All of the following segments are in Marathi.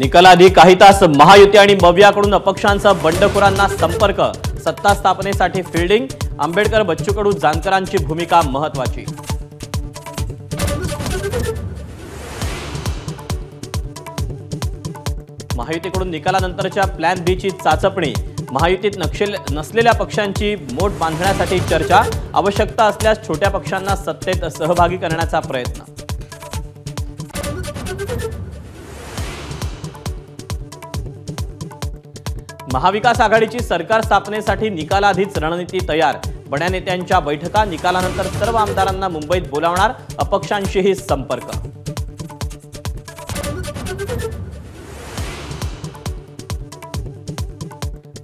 निकालाआधी काही तास महायुती आणि मवियाकडून अपक्षांचा बंडखोरांना संपर्क, सत्ता स्थापनेसाठी फिल्डिंग, आंबेडकर बच्चू कडू जानकरांची भूमिका महत्त्वाची। महायुतीकडून निकालानंतरच्या प्लॅन बी ची चाचपणी, महायुतीत नसलेल्या पक्षांची मोठ बांधण्यासाठी चर्चा, आवश्यकता असल्यास छोट्या पक्षांना सत्तेत सहभागी करण्याचा प्रयत्न। महाविकास आघाडीची सरकार स्थापनेसाठी निकालाआधीच रणनीती तयार, बड्या नेत्यांच्या बैठका, निकालानंतर सर्व आमदारांना मुंबईत बोलावणार, अपक्षांशीही संपर्क।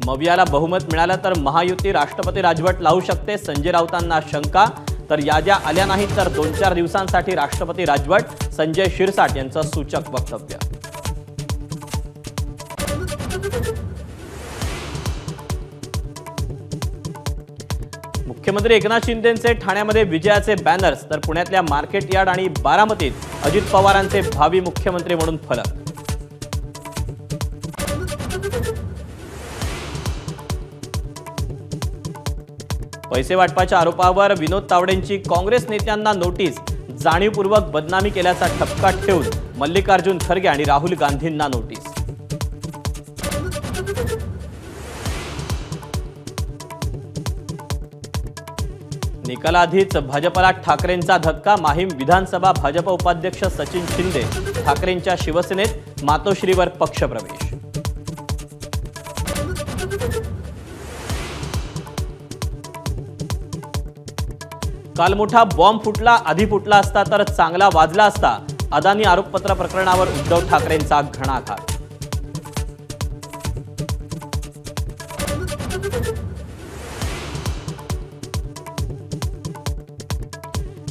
मवियाला बहुमत मिळालं तर महायुती राष्ट्रपती राजवट लावू शकते, संजय राऊतांना शंका, तर याद्या आल्या नाहीत तर 2-4 दिवसांसाठी राष्ट्रपती राजवट, संजय शिरसाट यांचं सूचक वक्तव्य। मुख्यमंत्री एकनाथ शिंदेंचे ठाण्यामध्ये विजयाचे बॅनर्स, तर पुण्यातल्या मार्केट यार्ड आणि बारामतीत अजित पवारांचे भावी मुख्यमंत्री म्हणून फलक। पैसे वाटपाच्या आरोपावर विनोद तावडेंची काँग्रेस नेत्यांना नोटीस, जाणीवपूर्वक बदनामी केल्याचा ठपका ठेवून मल्लिकार्जुन खरगे आणि राहुल गांधींना नोटीस। निकालाआधीच भाजपला ठाकरेंचा धक्का, माहीम विधानसभा भाजप उपाध्यक्ष सचिन शिंदे ठाकरेंच्या शिवसेनेत, मातोश्रीवर पक्षप्रवेश। काल मोठा बॉम्ब फुटला, आधी फुटला असता तर चांगला वाजला असता, अदानी आरोपपत्र प्रकरणावर उद्धव ठाकरेंचा घणाघात।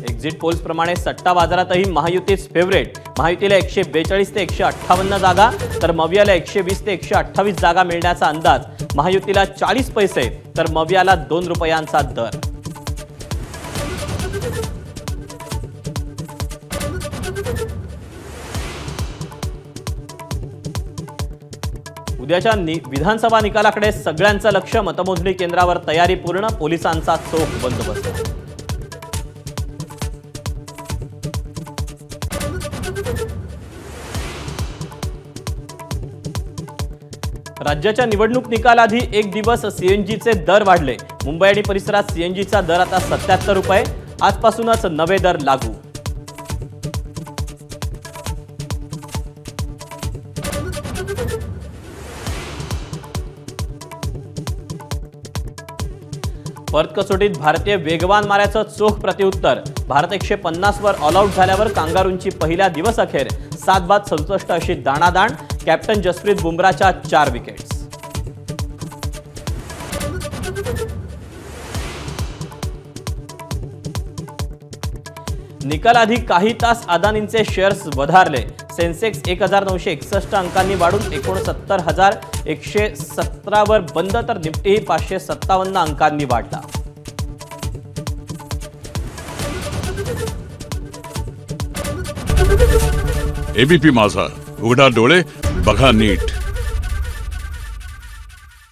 एक्झिट पोल्स प्रमाणे सट्टा बाजारातही महायुतीच फेवरेट, महायुतीला 142 ते 158 जागा, तर मवियाला 120 ते 128 जागा मिळण्याचा अंदाज, महायुतीला 40 पैसे तर मवियाला 2 रुपयांचा दर। उद्याच्या विधानसभा निकालाकडे सगळ्यांचं लक्ष, मतमोजणी केंद्रावर तयारी पूर्ण, पोलिसांचा चोख बंदोबस्त। राज्याच्या निवडणूक निकालाआधी एक दिवस सीएनजीचे दर वाढले, मुंबई आणि परिसरात सीएनजीचा दर आता 77 रुपये, आजपासूनच नवे दर लागू। परत कसोटीत भारतीय वेगवान माऱ्याचं चोख प्रत्युत्तर, भारत 150 वर ऑल आउट झाल्यावर कांगारूंची पहिल्या दिवस अखेर 7 बाद 67 अशी दाणादाण, कॅप्टन जसप्रीत बुमराच्या 4 विकेट्स। निकालाआधी काही तास अदानींचे शेअर्स वधारले, सेन्सेक्स 1961 अंकांनी वाढून 69,117 वर बंद, तर निफ्टीही 557 अंकांनी वाढला। एबीपी माझा, उघडा डोळे बघा नीट।